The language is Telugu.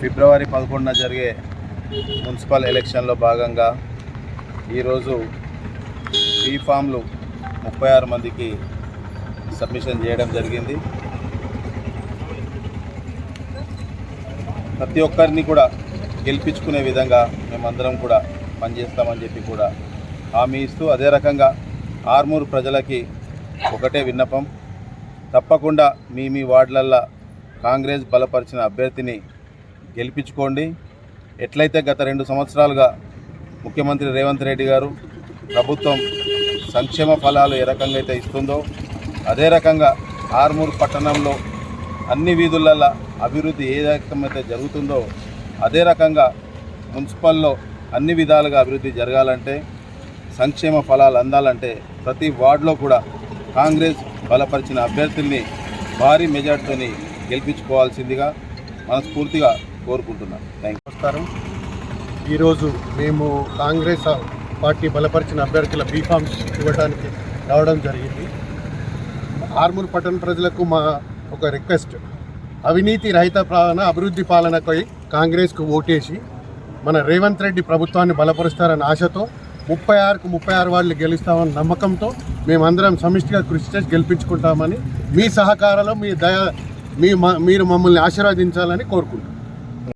ఫిబ్రవరి 11న జరిగే మున్సిపల్ ఎలక్షన్లో భాగంగా ఈరోజు ఈ ఫామ్లు 36 మందికి సబ్మిషన్ చేయడం జరిగింది. ప్రతి ఒక్కరిని కూడా గెలిపించుకునే విధంగా మేమందరం కూడా పనిచేస్తామని చెప్పి కూడా హామీ ఇస్తూ, అదే రకంగా ఆర్మూరు ప్రజలకి ఒకటే విన్నపం, తప్పకుండా మీ వార్డులల్లో కాంగ్రెస్ బలపరిచిన అభ్యర్థిని గెలిపించుకోండి. ఎట్లయితే గత 2 సంవత్సరాలుగా ముఖ్యమంత్రి రేవంత్ రెడ్డి గారు ప్రభుత్వం సంక్షేమ ఫలాలు ఏ రకంగా అయితే ఇస్తుందో, అదే రకంగా ఆర్మూరు పట్టణంలో అన్ని వీధులలో అభివృద్ధి ఏ రకమైతే జరుగుతుందో, అదే రకంగా మున్సిపల్లో అన్ని విధాలుగా అభివృద్ధి జరగాలంటే, సంక్షేమ ఫలాలు అందాలంటే ప్రతి వార్డులో కూడా కాంగ్రెస్ బలపరిచిన అభ్యర్థుల్ని భారీ మెజార్టీతోని గెలిపించుకోవాల్సిందిగా మనస్ఫూర్తిగా కోరుకుంటున్నాను. నమస్కారం. ఈరోజు మేము కాంగ్రెస్ పార్టీ బలపరిచిన అభ్యర్థుల బీఫామ్స్ ఇవ్వడానికి రావడం జరిగింది. ఆర్మూరు పట్టణ ప్రజలకు మా ఒక రిక్వెస్ట్, అవినీతి రహిత పాలన, అభివృద్ధి పాలనపై కాంగ్రెస్కు ఓటేసి మన రేవంత్ రెడ్డి ప్రభుత్వాన్ని బలపరుస్తారన్న ఆశతో 36కు 36 వార్డులు గెలుస్తామన్న నమ్మకంతో మేమందరం సమిష్టిగా కృషి చేసి గెలిపించుకుంటామని, మీ సహకారంలో మీరు మమ్మల్ని ఆశీర్వదించాలని కోరుకుంటున్నాం.